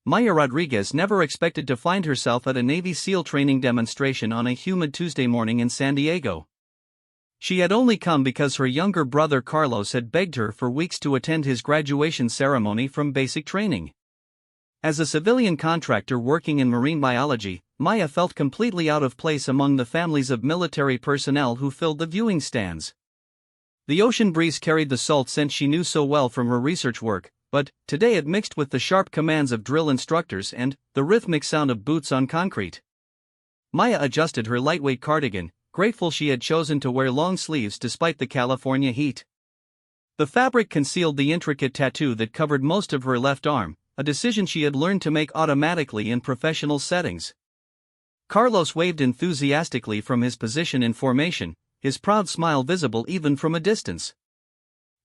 Maya Rodriguez never expected to find herself at a Navy SEAL training demonstration on a humid Tuesday morning in San Diego. She had only come because her younger brother Carlos had begged her for weeks to attend his graduation ceremony from basic training. As a civilian contractor working in marine biology, Maya felt completely out of place among the families of military personnel who filled the viewing stands. The ocean breeze carried the salt scent she knew so well from her research work, but today it mixed with the sharp commands of drill instructors and the rhythmic sound of boots on concrete. Maya adjusted her lightweight cardigan, grateful she had chosen to wear long sleeves despite the California heat. The fabric concealed the intricate tattoo that covered most of her left arm, a decision she had learned to make automatically in professional settings. Carlos waved enthusiastically from his position in formation, his proud smile visible even from a distance.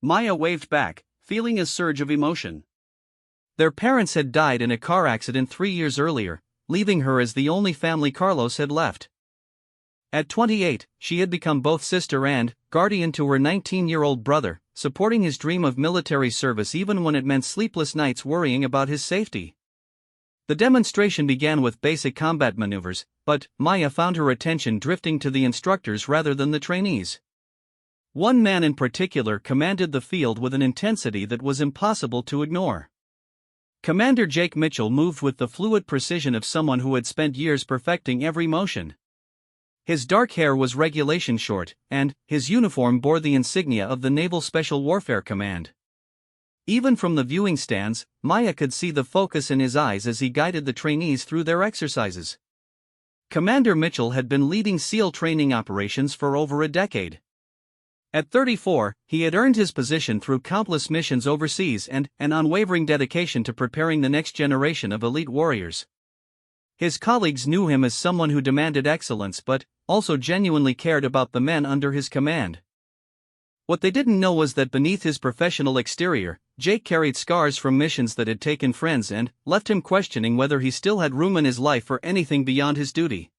Maya waved back, feeling a surge of emotion. Their parents had died in a car accident 3 years earlier, leaving her as the only family Carlos had left. At 28, she had become both sister and guardian to her 19-year-old brother, supporting his dream of military service even when it meant sleepless nights worrying about his safety. The demonstration began with basic combat maneuvers, but Maya found her attention drifting to the instructors rather than the trainees. One man in particular commanded the field with an intensity that was impossible to ignore. Commander Jake Mitchell moved with the fluid precision of someone who had spent years perfecting every motion. His dark hair was regulation short, and his uniform bore the insignia of the Naval Special Warfare Command. Even from the viewing stands, Maya could see the focus in his eyes as he guided the trainees through their exercises. Commander Mitchell had been leading SEAL training operations for over a decade. At 34, he had earned his position through countless missions overseas and an unwavering dedication to preparing the next generation of elite warriors. His colleagues knew him as someone who demanded excellence but also genuinely cared about the men under his command. What they didn't know was that beneath his professional exterior, Jake carried scars from missions that had taken friends and left him questioning whether he still had room in his life for anything beyond his duty.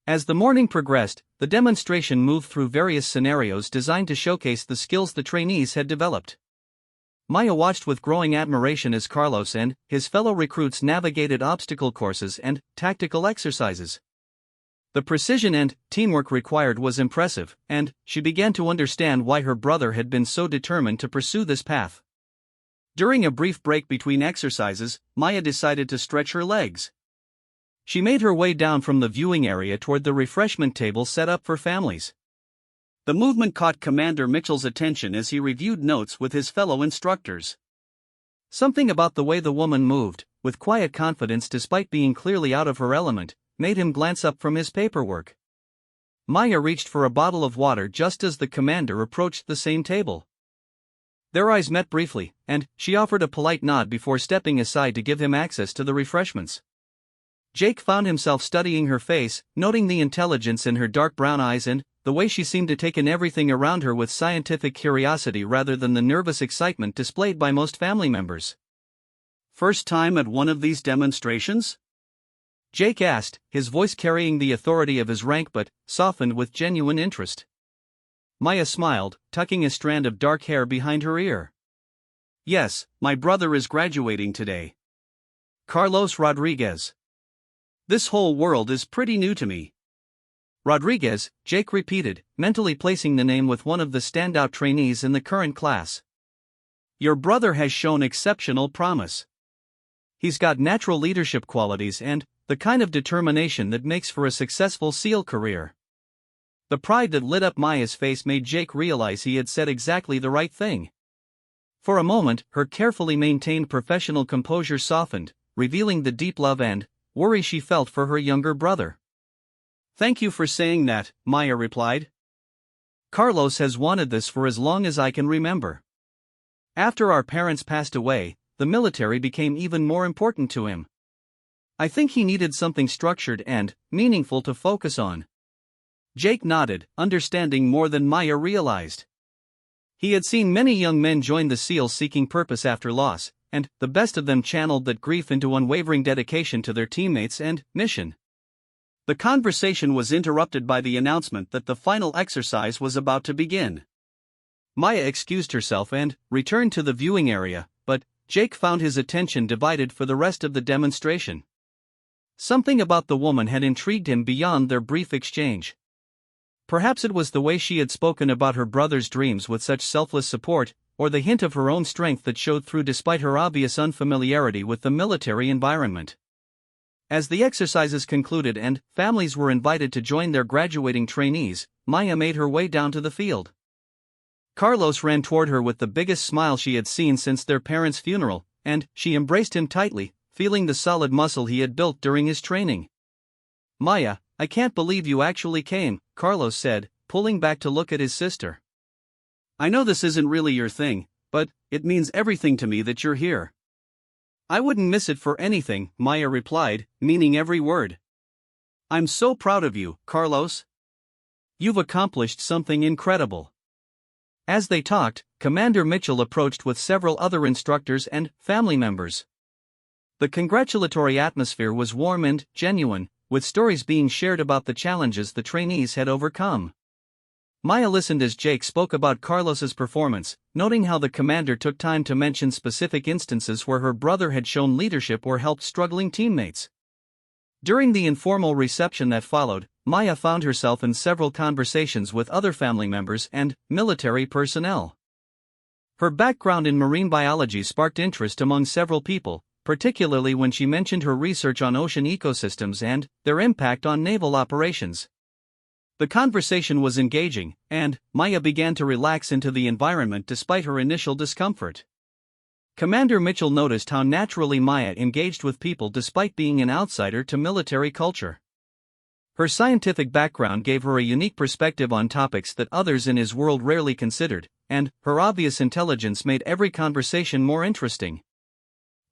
As the morning progressed, the demonstration moved through various scenarios designed to showcase the skills the trainees had developed. Maya watched with growing admiration as Carlos and his fellow recruits navigated obstacle courses and tactical exercises. The precision and teamwork required was impressive, and she began to understand why her brother had been so determined to pursue this path. During a brief break between exercises, Maya decided to stretch her legs. She made her way down from the viewing area toward the refreshment table set up for families. The movement caught Commander Mitchell's attention as he reviewed notes with his fellow instructors. Something about the way the woman moved, with quiet confidence despite being clearly out of her element, made him glance up from his paperwork. Maya reached for a bottle of water just as the commander approached the same table. Their eyes met briefly, and she offered a polite nod before stepping aside to give him access to the refreshments. Jake found himself studying her face, noting the intelligence in her dark brown eyes and the way she seemed to take in everything around her with scientific curiosity rather than the nervous excitement displayed by most family members. "First time at one of these demonstrations?" Jake asked, his voice carrying the authority of his rank but softened with genuine interest. Maya smiled, tucking a strand of dark hair behind her ear. "Yes, my brother is graduating today. Carlos Rodriguez. This whole world is pretty new to me." "Rodriguez," Jake repeated, mentally placing the name with one of the standout trainees in the current class. "Your brother has shown exceptional promise. He's got natural leadership qualities and the kind of determination that makes for a successful SEAL career." The pride that lit up Maya's face made Jake realize he had said exactly the right thing. For a moment, her carefully maintained professional composure softened, revealing the deep love and worry she felt for her younger brother. "Thank you for saying that," Maya replied. "Carlos has wanted this for as long as I can remember. After our parents passed away, the military became even more important to him. I think he needed something structured and meaningful to focus on." Jake nodded, understanding more than Maya realized. He had seen many young men join the SEALs seeking purpose after loss, and the best of them channeled that grief into unwavering dedication to their teammates and mission. The conversation was interrupted by the announcement that the final exercise was about to begin. Maya excused herself and returned to the viewing area, but Jake found his attention divided for the rest of the demonstration. Something about the woman had intrigued him beyond their brief exchange. Perhaps it was the way she had spoken about her brother's dreams with such selfless support, or the hint of her own strength that showed through despite her obvious unfamiliarity with the military environment. As the exercises concluded and families were invited to join their graduating trainees, Maya made her way down to the field. Carlos ran toward her with the biggest smile she had seen since their parents' funeral, and she embraced him tightly, feeling the solid muscle he had built during his training. "Maya, I can't believe you actually came," Carlos said, pulling back to look at his sister. "I know this isn't really your thing, but it means everything to me that you're here." "I wouldn't miss it for anything," Maya replied, meaning every word. "I'm so proud of you, Carlos. You've accomplished something incredible." As they talked, Commander Mitchell approached with several other instructors and family members. The congratulatory atmosphere was warm and genuine, with stories being shared about the challenges the trainees had overcome. Maya listened as Jake spoke about Carlos's performance, noting how the commander took time to mention specific instances where her brother had shown leadership or helped struggling teammates. During the informal reception that followed, Maya found herself in several conversations with other family members and military personnel. Her background in marine biology sparked interest among several people, particularly when she mentioned her research on ocean ecosystems and their impact on naval operations. The conversation was engaging, and Maya began to relax into the environment despite her initial discomfort. Commander Mitchell noticed how naturally Maya engaged with people despite being an outsider to military culture. Her scientific background gave her a unique perspective on topics that others in his world rarely considered, and her obvious intelligence made every conversation more interesting.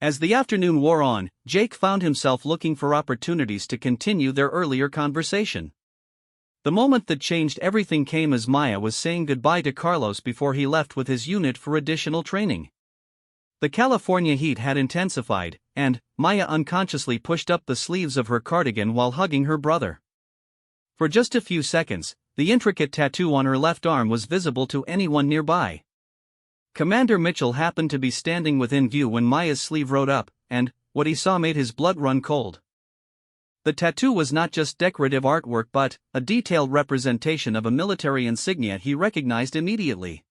As the afternoon wore on, Jake found himself looking for opportunities to continue their earlier conversation. The moment that changed everything came as Maya was saying goodbye to Carlos before he left with his unit for additional training. The California heat had intensified, and Maya unconsciously pushed up the sleeves of her cardigan while hugging her brother. For just a few seconds, the intricate tattoo on her left arm was visible to anyone nearby. Commander Mitchell happened to be standing within view when Maya's sleeve rode up, and what he saw made his blood run cold. The tattoo was not just decorative artwork but a detailed representation of a military insignia he recognized immediately.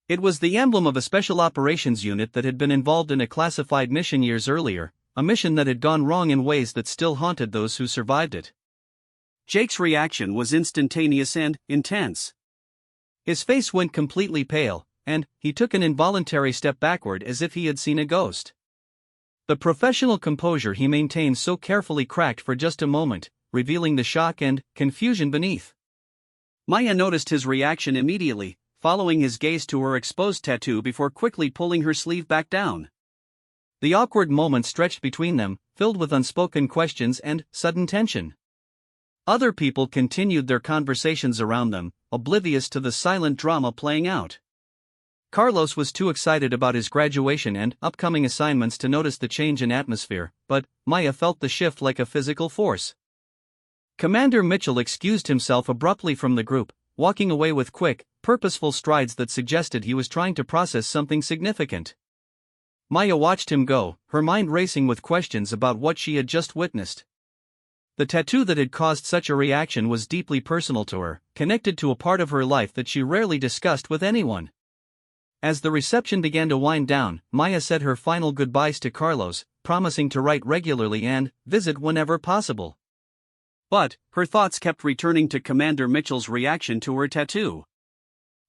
It was the emblem of a special operations unit that had been involved in a classified mission years earlier, a mission that had gone wrong in ways that still haunted those who survived it. Jake's reaction was instantaneous and intense. His face went completely pale, and he took an involuntary step backward as if he had seen a ghost. The professional composure he maintained so carefully cracked for just a moment, revealing the shock and confusion beneath. Maya noticed his reaction immediately, following his gaze to her exposed tattoo before quickly pulling her sleeve back down. The awkward moment stretched between them, filled with unspoken questions and sudden tension. Other people continued their conversations around them, oblivious to the silent drama playing out. Carlos was too excited about his graduation and upcoming assignments to notice the change in atmosphere, but Maya felt the shift like a physical force. Commander Mitchell excused himself abruptly from the group, walking away with quick, purposeful strides that suggested he was trying to process something significant. Maya watched him go, her mind racing with questions about what she had just witnessed. The tattoo that had caused such a reaction was deeply personal to her, connected to a part of her life that she rarely discussed with anyone. As the reception began to wind down, Maya said her final goodbyes to Carlos, promising to write regularly and visit whenever possible. But her thoughts kept returning to Commander Mitchell's reaction to her tattoo.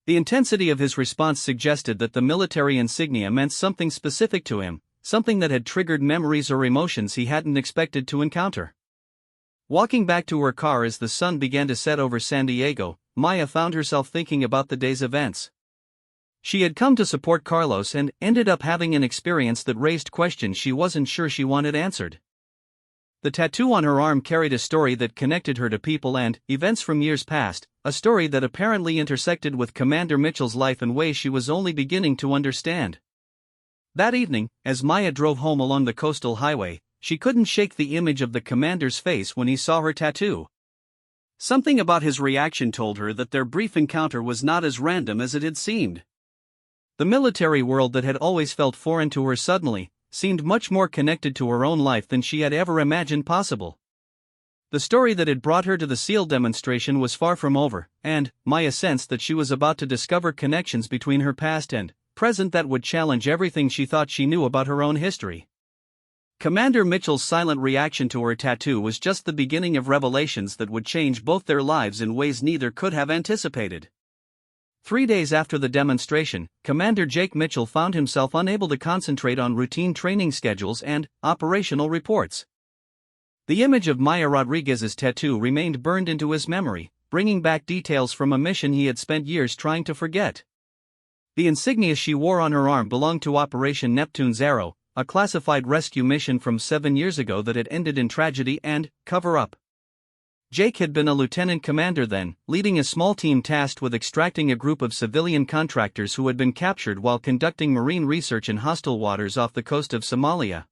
The intensity of his response suggested that the military insignia meant something specific to him, something that had triggered memories or emotions he hadn't expected to encounter. Walking back to her car as the sun began to set over San Diego, Maya found herself thinking about the day's events. She had come to support Carlos and ended up having an experience that raised questions she wasn't sure she wanted answered. The tattoo on her arm carried a story that connected her to people and events from years past, a story that apparently intersected with Commander Mitchell's life in ways she was only beginning to understand. That evening, as Maya drove home along the coastal highway, she couldn't shake the image of the commander's face when he saw her tattoo. Something about his reaction told her that their brief encounter was not as random as it had seemed. The military world that had always felt foreign to her suddenly seemed much more connected to her own life than she had ever imagined possible. The story that had brought her to the SEAL demonstration was far from over, and Maya sensed that she was about to discover connections between her past and present that would challenge everything she thought she knew about her own history. Commander Mitchell's silent reaction to her tattoo was just the beginning of revelations that would change both their lives in ways neither could have anticipated. 3 days after the demonstration, Commander Jake Mitchell found himself unable to concentrate on routine training schedules and operational reports. The image of Maya Rodriguez's tattoo remained burned into his memory, bringing back details from a mission he had spent years trying to forget. The insignia she wore on her arm belonged to Operation Neptune's Arrow, a classified rescue mission from 7 years ago that had ended in tragedy and cover-up. Jake had been a lieutenant commander then, leading a small team tasked with extracting a group of civilian contractors who had been captured while conducting marine research in hostile waters off the coast of Somalia.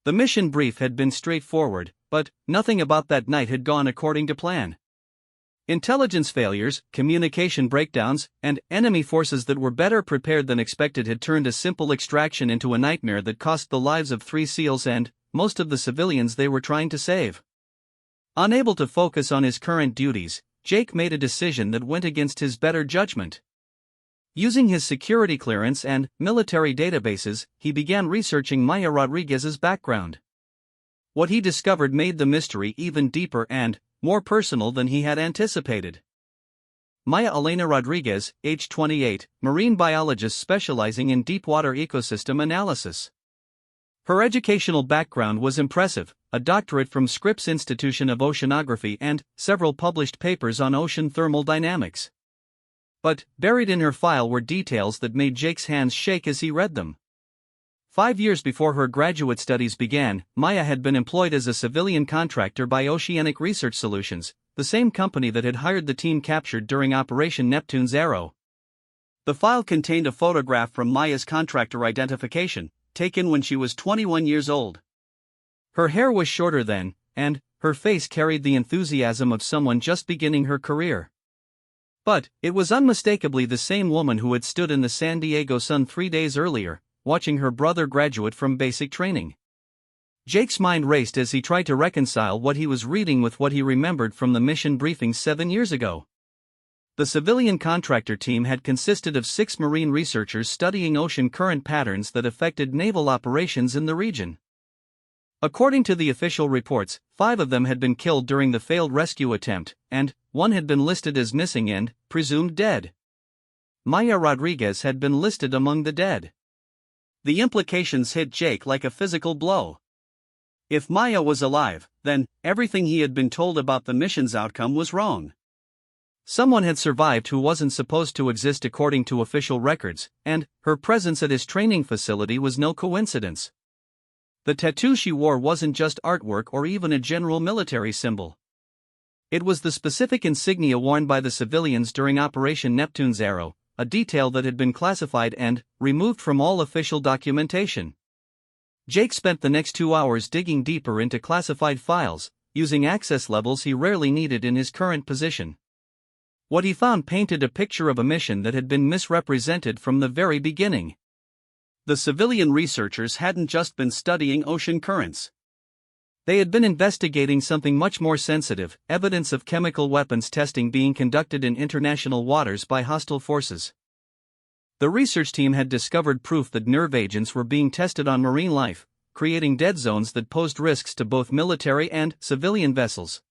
The mission brief had been straightforward, but nothing about that night had gone according to plan. Intelligence failures, communication breakdowns, and enemy forces that were better prepared than expected had turned a simple extraction into a nightmare that cost the lives of 3 SEALs and most of the civilians they were trying to save. Unable to focus on his current duties, Jake made a decision that went against his better judgment. Using his security clearance and military databases, he began researching Maya Rodriguez's background. What he discovered made the mystery even deeper and more personal than he had anticipated. Maya Elena Rodriguez, age 28, marine biologist specializing in deepwater ecosystem analysis. Her educational background was impressive, a doctorate from Scripps Institution of Oceanography and several published papers on ocean thermal dynamics. But buried in her file were details that made Jake's hands shake as he read them. 5 years before her graduate studies began, Maya had been employed as a civilian contractor by Oceanic Research Solutions, the same company that had hired the team captured during Operation Neptune's Arrow. The file contained a photograph from Maya's contractor identification, taken when she was 21 years old. Her hair was shorter then, and her face carried the enthusiasm of someone just beginning her career. But it was unmistakably the same woman who had stood in the San Diego sun 3 days earlier, watching her brother graduate from basic training. Jake's mind raced as he tried to reconcile what he was reading with what he remembered from the mission briefing 7 years ago. The civilian contractor team had consisted of 6 marine researchers studying ocean current patterns that affected naval operations in the region. According to the official reports, 5 of them had been killed during the failed rescue attempt, and 1 had been listed as missing and presumed dead. Maya Rodriguez had been listed among the dead. The implications hit Jake like a physical blow. If Maya was alive, then everything he had been told about the mission's outcome was wrong. Someone had survived who wasn't supposed to exist according to official records, and her presence at his training facility was no coincidence. The tattoo she wore wasn't just artwork or even a general military symbol. It was the specific insignia worn by the civilians during Operation Neptune's Arrow, a detail that had been classified and removed from all official documentation. Jake spent the next 2 hours digging deeper into classified files, using access levels he rarely needed in his current position. What he found painted a picture of a mission that had been misrepresented from the very beginning. The civilian researchers hadn't just been studying ocean currents. They had been investigating something much more sensitive, evidence of chemical weapons testing being conducted in international waters by hostile forces. The research team had discovered proof that nerve agents were being tested on marine life, creating dead zones that posed risks to both military and civilian vessels.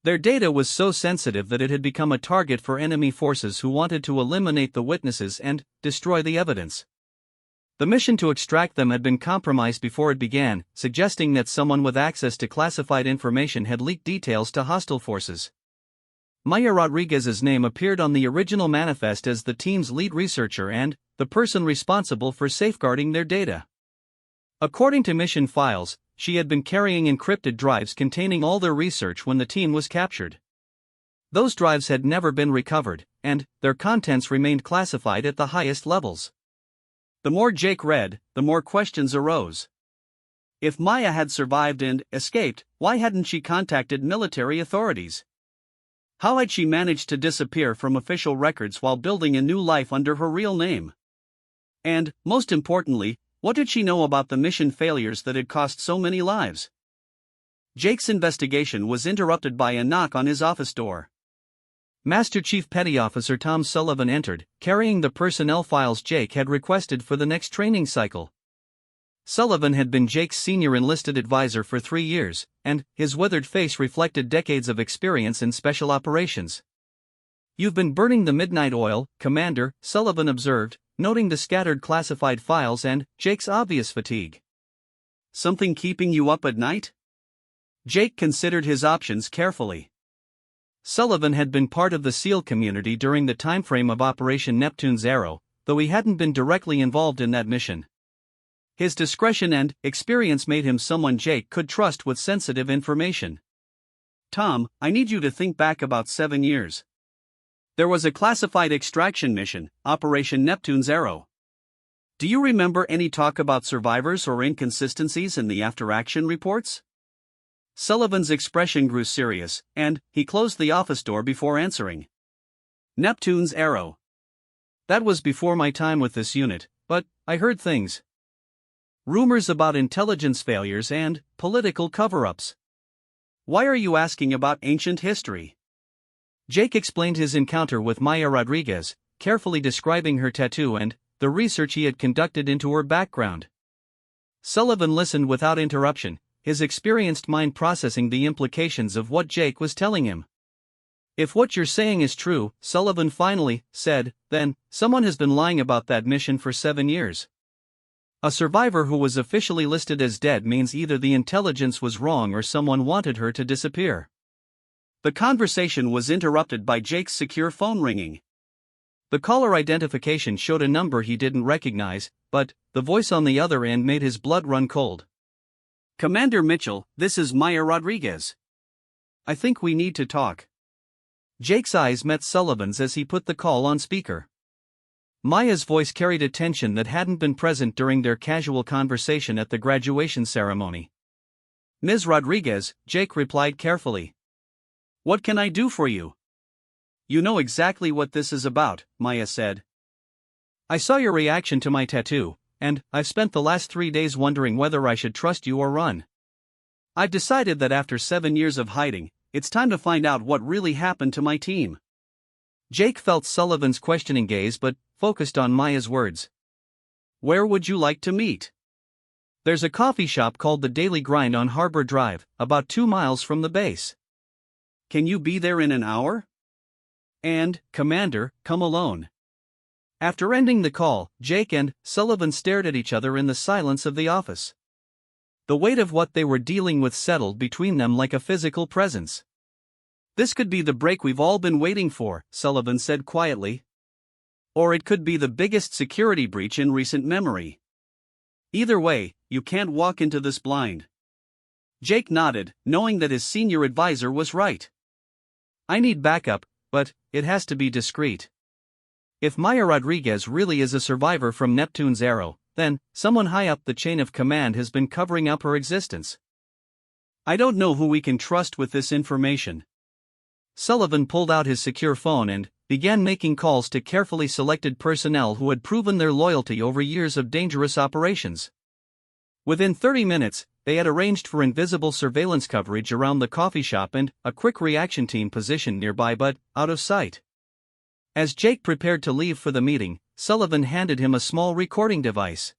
Their data was so sensitive that it had become a target for enemy forces who wanted to eliminate the witnesses and destroy the evidence. The mission to extract them had been compromised before it began, suggesting that someone with access to classified information had leaked details to hostile forces. Maya Rodriguez's name appeared on the original manifest as the team's lead researcher and the person responsible for safeguarding their data. According to mission files, she had been carrying encrypted drives containing all their research when the team was captured. Those drives had never been recovered, and their contents remained classified at the highest levels. The more Jake read, the more questions arose. If Maya had survived and escaped, why hadn't she contacted military authorities? How had she managed to disappear from official records while building a new life under her real name? And, most importantly, what did she know about the mission failures that had cost so many lives? Jake's investigation was interrupted by a knock on his office door. Master Chief Petty Officer Tom Sullivan entered, carrying the personnel files Jake had requested for the next training cycle. Sullivan had been Jake's senior enlisted advisor for 3 years, and his weathered face reflected decades of experience in special operations. "You've been burning the midnight oil, Commander," Sullivan observed, noting the scattered classified files and Jake's obvious fatigue. "Something keeping you up at night?" Jake considered his options carefully. Sullivan had been part of the SEAL community during the timeframe of Operation Neptune's Arrow, though he hadn't been directly involved in that mission. His discretion and experience made him someone Jake could trust with sensitive information. "Tom, I need you to think back about 7 years. There was a classified extraction mission, Operation Neptune's Arrow. Do you remember any talk about survivors or inconsistencies in the after-action reports?" Sullivan's expression grew serious, and he closed the office door before answering. "Neptune's Arrow. That was before my time with this unit, but I heard things. Rumors about intelligence failures and political cover-ups." "Why are you asking about ancient history?" Jake explained his encounter with Maya Rodriguez, carefully describing her tattoo and the research he had conducted into her background. Sullivan listened without interruption, his experienced mind processing the implications of what Jake was telling him. "If what you're saying is true," Sullivan finally said, "then someone has been lying about that mission for 7 years. A survivor who was officially listed as dead means either the intelligence was wrong or someone wanted her to disappear." The conversation was interrupted by Jake's secure phone ringing. The caller identification showed a number he didn't recognize, but the voice on the other end made his blood run cold. "Commander Mitchell, this is Maya Rodriguez. I think we need to talk." Jake's eyes met Sullivan's as he put the call on speaker. Maya's voice carried a tension that hadn't been present during their casual conversation at the graduation ceremony. "Ms. Rodriguez," Jake replied carefully. "What can I do for you?" "You know exactly what this is about," Maya said. "I saw your reaction to my tattoo, and I've spent the last 3 days wondering whether I should trust you or run. I've decided that after 7 years of hiding, it's time to find out what really happened to my team." Jake felt Sullivan's questioning gaze but focused on Maya's words. "Where would you like to meet?" "There's a coffee shop called the Daily Grind on Harbor Drive, about 2 miles from the base." "Can you be there in an hour?" "And, Commander, come alone." After ending the call, Jake and Sullivan stared at each other in the silence of the office. The weight of what they were dealing with settled between them like a physical presence. "This could be the break we've all been waiting for," Sullivan said quietly. "Or it could be the biggest security breach in recent memory. Either way, you can't walk into this blind." Jake nodded, knowing that his senior advisor was right. "I need backup, but it has to be discreet. If Maya Rodriguez really is a survivor from Neptune's Arrow, then someone high up the chain of command has been covering up her existence. I don't know who we can trust with this information." Sullivan pulled out his secure phone and began making calls to carefully selected personnel who had proven their loyalty over years of dangerous operations. Within 30 minutes, they had arranged for invisible surveillance coverage around the coffee shop and a quick reaction team positioned nearby but out of sight. As Jake prepared to leave for the meeting, Sullivan handed him a small recording device.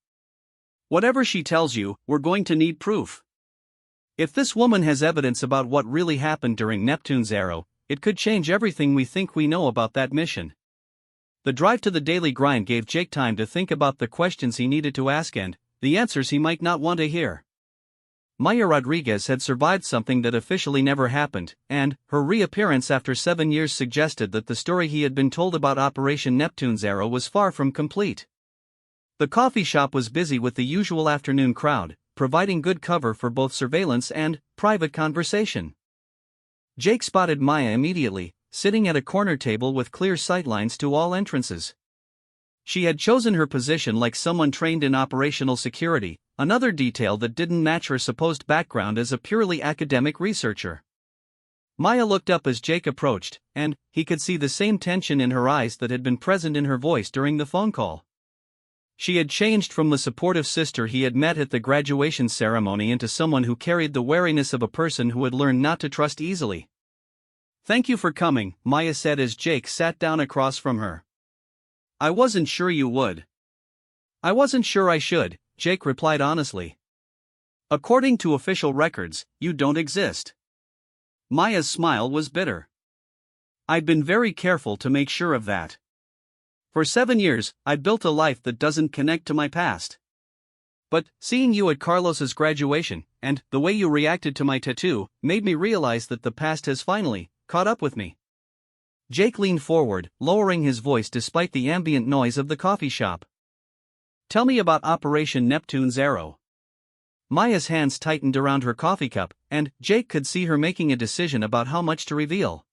"Whatever she tells you, we're going to need proof. If this woman has evidence about what really happened during Neptune's Arrow, it could change everything we think we know about that mission." The drive to the Daily Grind gave Jake time to think about the questions he needed to ask and the answers he might not want to hear. Maya Rodriguez had survived something that officially never happened, and her reappearance after 7 years suggested that the story he had been told about Operation Neptune's Arrow was far from complete. The coffee shop was busy with the usual afternoon crowd, providing good cover for both surveillance and private conversation. Jake spotted Maya immediately, sitting at a corner table with clear sightlines to all entrances. She had chosen her position like someone trained in operational security, another detail that didn't match her supposed background as a purely academic researcher. Maya looked up as Jake approached, and he could see the same tension in her eyes that had been present in her voice during the phone call. She had changed from the supportive sister he had met at the graduation ceremony into someone who carried the wariness of a person who had learned not to trust easily. "Thank you for coming," Maya said as Jake sat down across from her. "I wasn't sure you would." "I wasn't sure I should," Jake replied honestly. "According to official records, you don't exist." Maya's smile was bitter. "I've been very careful to make sure of that. For 7 years, I've built a life that doesn't connect to my past. But seeing you at Carlos's graduation, and the way you reacted to my tattoo, made me realize that the past has finally caught up with me." Jake leaned forward, lowering his voice despite the ambient noise of the coffee shop. "Tell me about Operation Neptune's Arrow." Maya's hands tightened around her coffee cup, and Jake could see her making a decision about how much to reveal.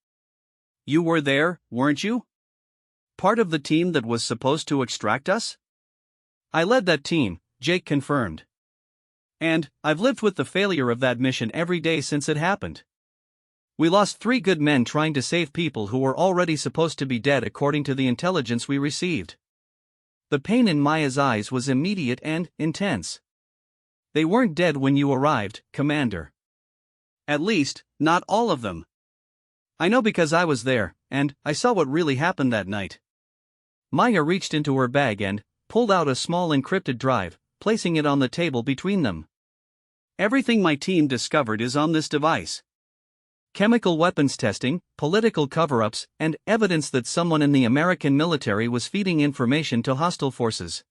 "You were there, weren't you? Part of the team that was supposed to extract us?" "I led that team," Jake confirmed. "And I've lived with the failure of that mission every day since it happened. We lost 3 good men trying to save people who were already supposed to be dead according to the intelligence we received." The pain in Maya's eyes was immediate and intense. "They weren't dead when you arrived, Commander. At least, not all of them. I know because I was there, and I saw what really happened that night." Maya reached into her bag and pulled out a small encrypted drive, placing it on the table between them. "Everything my team discovered is on this device. Chemical weapons testing, political cover-ups, and evidence that someone in the American military was feeding information to hostile forces.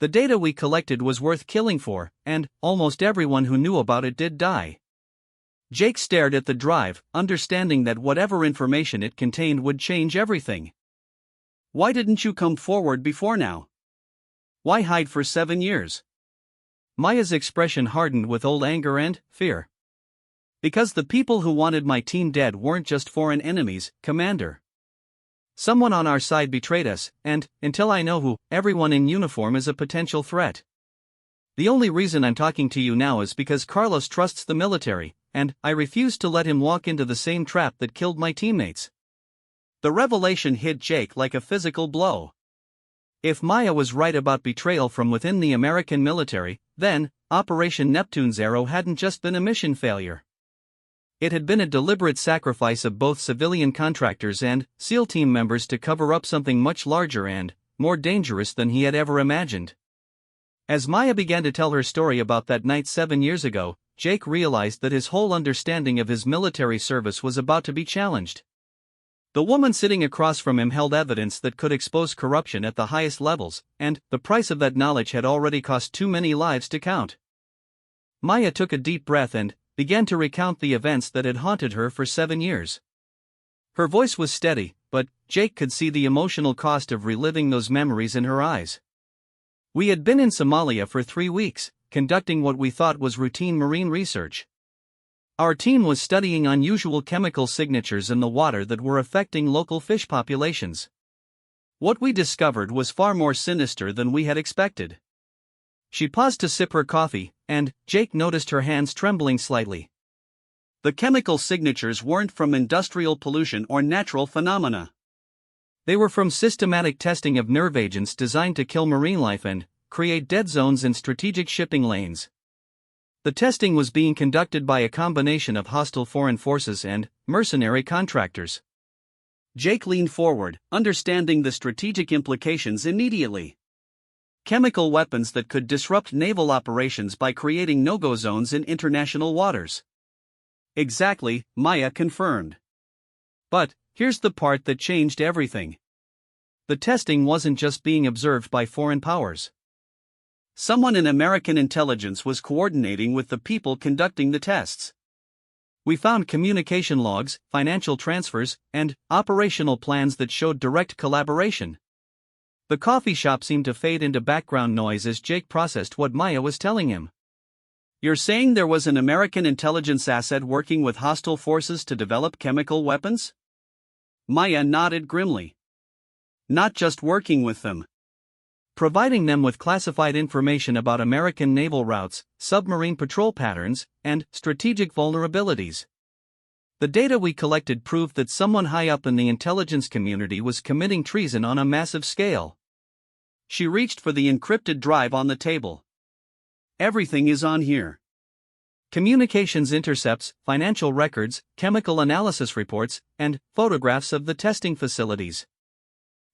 The data we collected was worth killing for, and almost everyone who knew about it did die." Jake stared at the drive, understanding that whatever information it contained would change everything. "Why didn't you come forward before now? Why hide for 7 years? Maya's expression hardened with old anger and fear. "Because the people who wanted my team dead weren't just foreign enemies, Commander. Someone on our side betrayed us, and, until I know who, everyone in uniform is a potential threat. The only reason I'm talking to you now is because Carlos trusts the military, and I refuse to let him walk into the same trap that killed my teammates." The revelation hit Jake like a physical blow. If Maya was right about betrayal from within the American military, then Operation Neptune's Arrow hadn't just been a mission failure. It had been a deliberate sacrifice of both civilian contractors and SEAL team members to cover up something much larger and more dangerous than he had ever imagined. As Maya began to tell her story about that night 7 years ago, Jake realized that his whole understanding of his military service was about to be challenged. The woman sitting across from him held evidence that could expose corruption at the highest levels, and the price of that knowledge had already cost too many lives to count. Maya took a deep breath and began to recount the events that had haunted her for 7 years. Her voice was steady, but Jake could see the emotional cost of reliving those memories in her eyes. "We had been in Somalia for 3 weeks, conducting what we thought was routine marine research. Our team was studying unusual chemical signatures in the water that were affecting local fish populations. What we discovered was far more sinister than we had expected." She paused to sip her coffee, and Jake noticed her hands trembling slightly. "The chemical signatures weren't from industrial pollution or natural phenomena. They were from systematic testing of nerve agents designed to kill marine life and create dead zones in strategic shipping lanes. The testing was being conducted by a combination of hostile foreign forces and mercenary contractors." Jake leaned forward, understanding the strategic implications immediately. Chemical weapons that could disrupt naval operations by creating no-go zones in international waters. "Exactly," Maya confirmed. "But here's the part that changed everything. The testing wasn't just being observed by foreign powers. Someone in American intelligence was coordinating with the people conducting the tests. We found communication logs, financial transfers, and operational plans that showed direct collaboration." The coffee shop seemed to fade into background noise as Jake processed what Maya was telling him. "You're saying there was an American intelligence asset working with hostile forces to develop chemical weapons?" Maya nodded grimly. "Not just working with them. Providing them with classified information about American naval routes, submarine patrol patterns, and strategic vulnerabilities. The data we collected proved that someone high up in the intelligence community was committing treason on a massive scale. She reached for the encrypted drive on the table. Everything is on here. Communications intercepts, financial records, chemical analysis reports, and photographs of the testing facilities.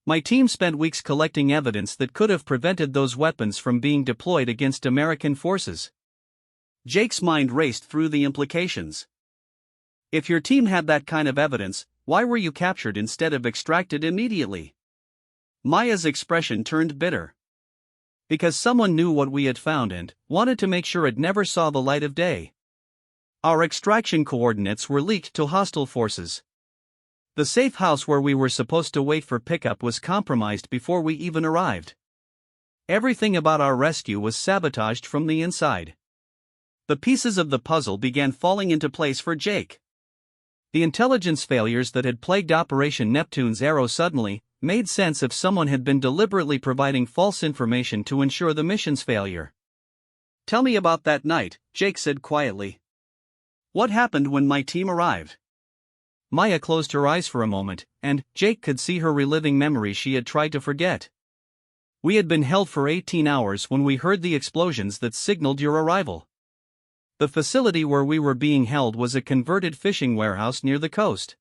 My team spent weeks collecting evidence that could have prevented those weapons from being deployed against American forces. Jake's mind raced through the implications. If your team had that kind of evidence, why were you captured instead of extracted immediately? Maya's expression turned bitter. Because someone knew what we had found and wanted to make sure it never saw the light of day. Our extraction coordinates were leaked to hostile forces. The safe house where we were supposed to wait for pickup was compromised before we even arrived. Everything about our rescue was sabotaged from the inside. The pieces of the puzzle began falling into place for Jake. The intelligence failures that had plagued Operation Neptune's Arrow suddenly made sense if someone had been deliberately providing false information to ensure the mission's failure. "Tell me about that night," Jake said quietly. "What happened when my team arrived?" Maya closed her eyes for a moment, and Jake could see her reliving memories she had tried to forget. "We had been held for 18 hours when we heard the explosions that signaled your arrival. The facility where we were being held was a converted fishing warehouse near the coast.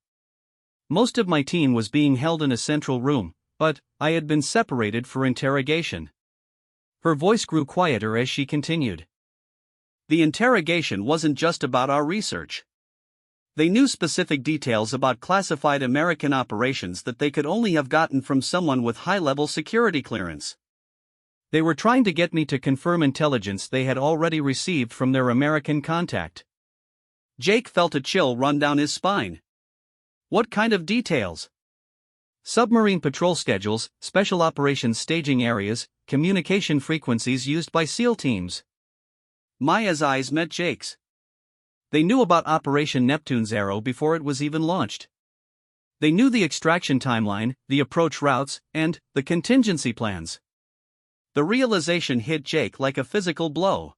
Most of my team was being held in a central room, but I had been separated for interrogation." Her voice grew quieter as she continued. "The interrogation wasn't just about our research. They knew specific details about classified American operations that they could only have gotten from someone with high-level security clearance. They were trying to get me to confirm intelligence they had already received from their American contact." Jake felt a chill run down his spine. "What kind of details?" "Submarine patrol schedules, special operations staging areas, communication frequencies used by SEAL teams." Maya's eyes met Jake's. They knew about Operation Neptune's Arrow before it was even launched. They knew the extraction timeline, the approach routes, and the contingency plans. The realization hit Jake like a physical blow.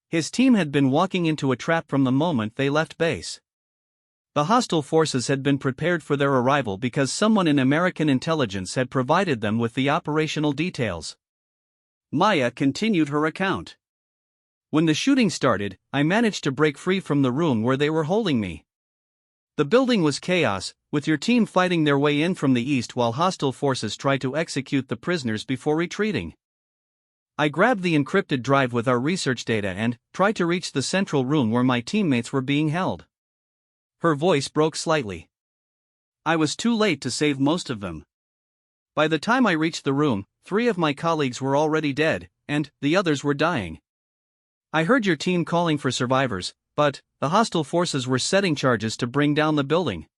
His team had been walking into a trap from the moment they left base. The hostile forces had been prepared for their arrival because someone in American intelligence had provided them with the operational details. Maya continued her account. "When the shooting started, I managed to break free from the room where they were holding me. The building was chaos, with your team fighting their way in from the east while hostile forces tried to execute the prisoners before retreating. I grabbed the encrypted drive with our research data and tried to reach the central room where my teammates were being held." Her voice broke slightly. "I was too late to save most of them. By the time I reached the room, 3 of my colleagues were already dead, and the others were dying. I heard your team calling for survivors, but the hostile forces were setting charges to bring down the building.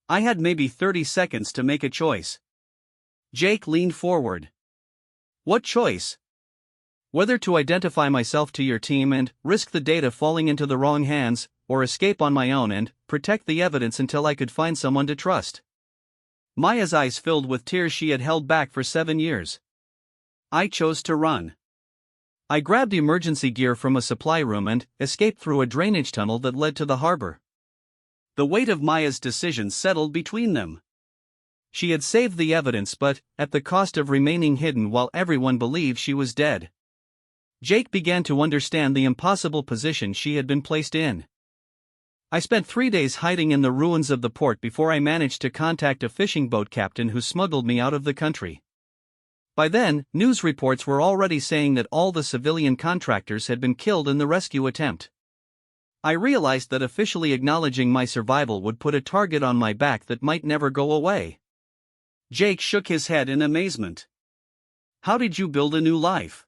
I had maybe 30 seconds to make a choice." Jake leaned forward. "What choice?" "Whether to identify myself to your team and risk the data falling into the wrong hands, or escape on my own and protect the evidence until I could find someone to trust." Maya's eyes filled with tears she had held back for 7 years. "I chose to run. I grabbed emergency gear from a supply room and escaped through a drainage tunnel that led to the harbor." The weight of Maya's decision settled between them. She had saved the evidence, but at the cost of remaining hidden while everyone believed she was dead. Jake began to understand the impossible position she had been placed in. "I spent 3 days hiding in the ruins of the port before I managed to contact a fishing boat captain who smuggled me out of the country. By then, news reports were already saying that all the civilian contractors had been killed in the rescue attempt. I realized that officially acknowledging my survival would put a target on my back that might never go away." Jake shook his head in amazement. "How did you build a new life?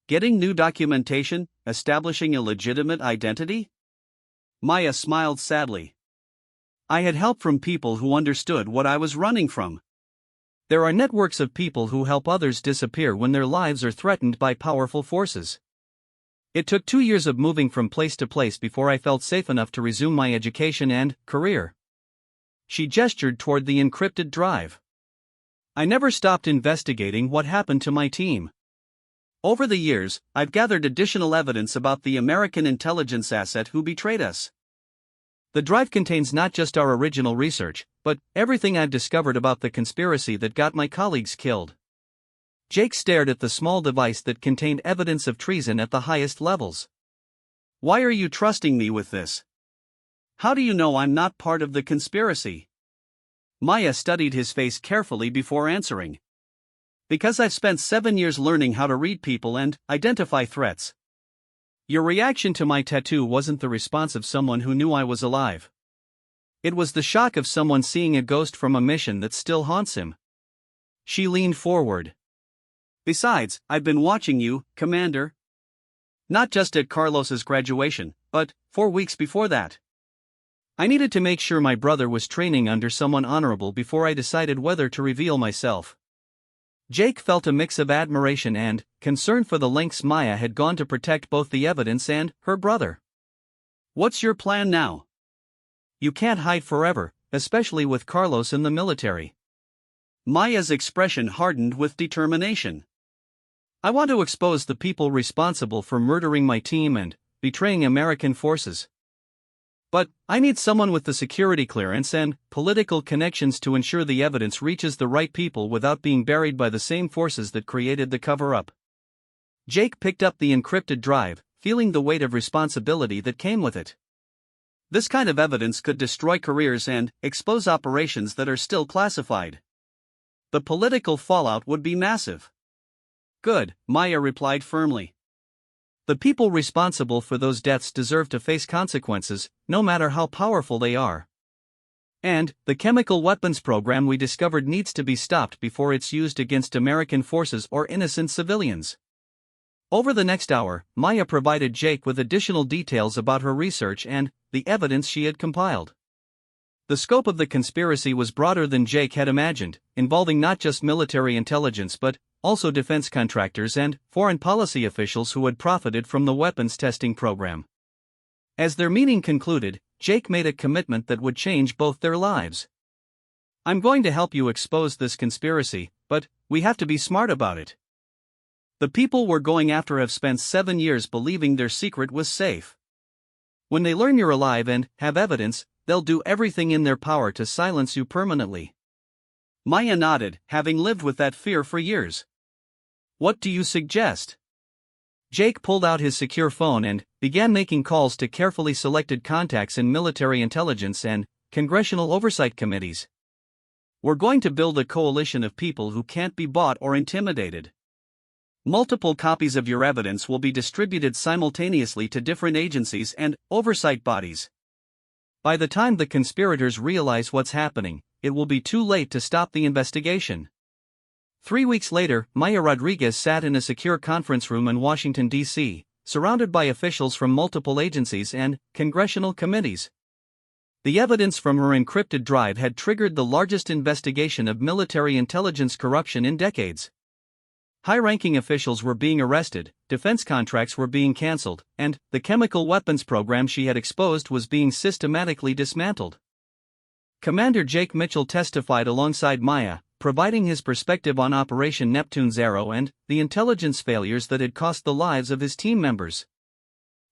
Getting new documentation, establishing a legitimate identity?" Maya smiled sadly. "I had help from people who understood what I was running from. There are networks of people who help others disappear when their lives are threatened by powerful forces. It took 2 years of moving from place to place before I felt safe enough to resume my education and career." She gestured toward the encrypted drive. "I never stopped investigating what happened to my team. Over the years, I've gathered additional evidence about the American intelligence asset who betrayed us. The drive contains not just our original research, but everything I've discovered about the conspiracy that got my colleagues killed. Jake stared at the small device that contained evidence of treason at the highest levels. Why are you trusting me with this? How do you know I'm not part of the conspiracy? Maya studied his face carefully before answering. Because I've spent 7 years learning how to read people and identify threats. Your reaction to my tattoo wasn't the response of someone who knew I was alive. It was the shock of someone seeing a ghost from a mission that still haunts him. She leaned forward. Besides, I've been watching you, Commander. Not just at Carlos's graduation, but 4 weeks before that. I needed to make sure my brother was training under someone honorable before I decided whether to reveal myself. Jake felt a mix of admiration and concern for the lengths Maya had gone to protect both the evidence and her brother. What's your plan now? You can't hide forever, especially with Carlos in the military. Maya's expression hardened with determination. I want to expose the people responsible for murdering my team and betraying American forces. But I need someone with the security clearance and political connections to ensure the evidence reaches the right people without being buried by the same forces that created the cover-up. Jake picked up the encrypted drive, feeling the weight of responsibility that came with it. This kind of evidence could destroy careers and expose operations that are still classified. The political fallout would be massive. Good, Maya replied firmly. The people responsible for those deaths deserve to face consequences, no matter how powerful they are. And the chemical weapons program we discovered needs to be stopped before it's used against American forces or innocent civilians. Over the next hour, Maya provided Jake with additional details about her research and the evidence she had compiled. The scope of the conspiracy was broader than Jake had imagined, involving not just military intelligence but also defense contractors and foreign policy officials who had profited from the weapons testing program. As their meeting concluded, Jake made a commitment that would change both their lives. I'm going to help you expose this conspiracy, but we have to be smart about it. The people we're going after have spent 7 years believing their secret was safe. When they learn you're alive and have evidence, they'll do everything in their power to silence you permanently. Maya nodded, having lived with that fear for years. What do you suggest? Jake pulled out his secure phone and began making calls to carefully selected contacts in military intelligence and congressional oversight committees. We're going to build a coalition of people who can't be bought or intimidated. Multiple copies of your evidence will be distributed simultaneously to different agencies and oversight bodies. By the time the conspirators realize what's happening, it will be too late to stop the investigation. 3 weeks later, Maya Rodriguez sat in a secure conference room in Washington, D.C., surrounded by officials from multiple agencies and congressional committees. The evidence from her encrypted drive had triggered the largest investigation of military intelligence corruption in decades. High-ranking officials were being arrested, defense contracts were being cancelled, and the chemical weapons program she had exposed was being systematically dismantled. Commander Jake Mitchell testified alongside Maya, providing his perspective on Operation Neptune Zero and the intelligence failures that had cost the lives of his team members.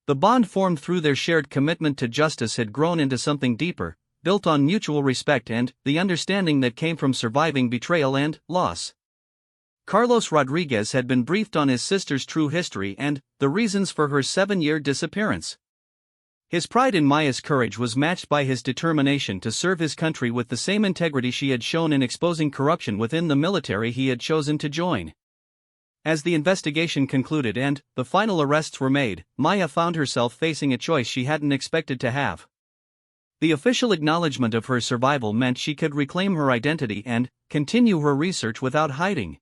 The bond formed through their shared commitment to justice had grown into something deeper, built on mutual respect and the understanding that came from surviving betrayal and loss. Carlos Rodriguez had been briefed on his sister's true history and the reasons for her 7-year disappearance. His pride in Maya's courage was matched by his determination to serve his country with the same integrity she had shown in exposing corruption within the military he had chosen to join. As the investigation concluded and the final arrests were made, Maya found herself facing a choice she hadn't expected to have. The official acknowledgement of her survival meant she could reclaim her identity and continue her research without hiding.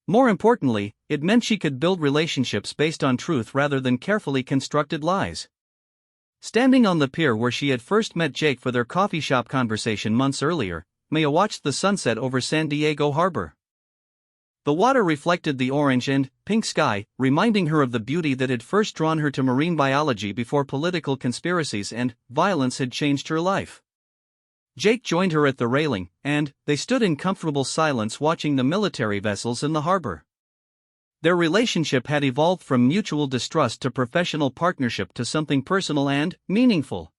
More importantly, it meant she could build relationships based on truth rather than carefully constructed lies. Standing on the pier where she had first met Jake for their coffee shop conversation months earlier, Maya watched the sunset over San Diego Harbor. The water reflected the orange and pink sky, reminding her of the beauty that had first drawn her to marine biology before political conspiracies and violence had changed her life. Jake joined her at the railing, and they stood in comfortable silence watching the military vessels in the harbor. Their relationship had evolved from mutual distrust to professional partnership to something personal and meaningful.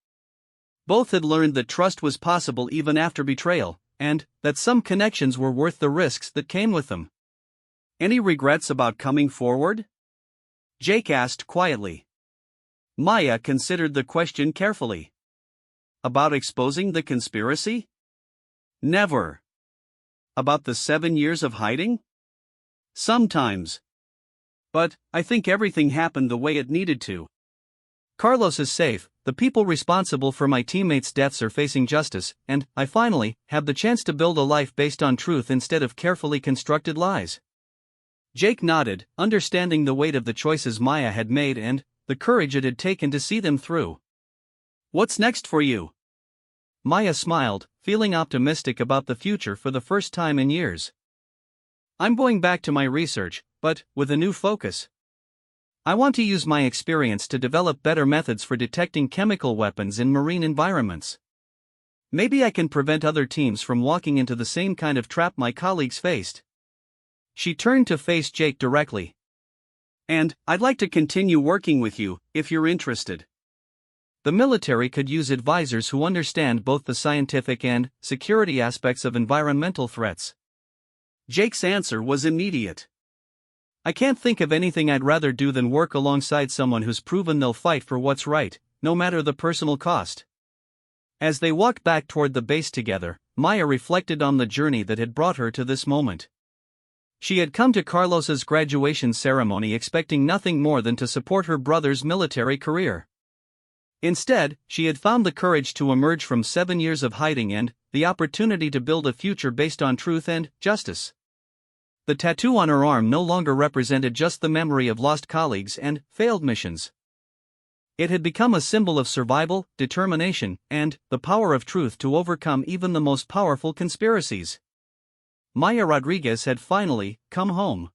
Both had learned that trust was possible even after betrayal, and that some connections were worth the risks that came with them. Any regrets about coming forward? Jake asked quietly. Maya considered the question carefully. About exposing the conspiracy? Never. About the 7 years of hiding? Sometimes. But I think everything happened the way it needed to. Carlos is safe, the people responsible for my teammates' deaths are facing justice, and I finally have the chance to build a life based on truth instead of carefully constructed lies. Jake nodded, understanding the weight of the choices Maya had made and the courage it had taken to see them through. What's next for you? Maya smiled, feeling optimistic about the future for the first time in years. I'm going back to my research, but with a new focus. I want to use my experience to develop better methods for detecting chemical weapons in marine environments. Maybe I can prevent other teams from walking into the same kind of trap my colleagues faced. She turned to face Jake directly. And I'd like to continue working with you, if you're interested. The military could use advisors who understand both the scientific and security aspects of environmental threats. Jake's answer was immediate. I can't think of anything I'd rather do than work alongside someone who's proven they'll fight for what's right, no matter the personal cost. As they walked back toward the base together, Maya reflected on the journey that had brought her to this moment. She had come to Carlos's graduation ceremony expecting nothing more than to support her brother's military career. Instead, she had found the courage to emerge from 7 years of hiding and the opportunity to build a future based on truth and justice. The tattoo on her arm no longer represented just the memory of lost colleagues and failed missions. It had become a symbol of survival, determination, and the power of truth to overcome even the most powerful conspiracies. Maya Rodriguez had finally come home.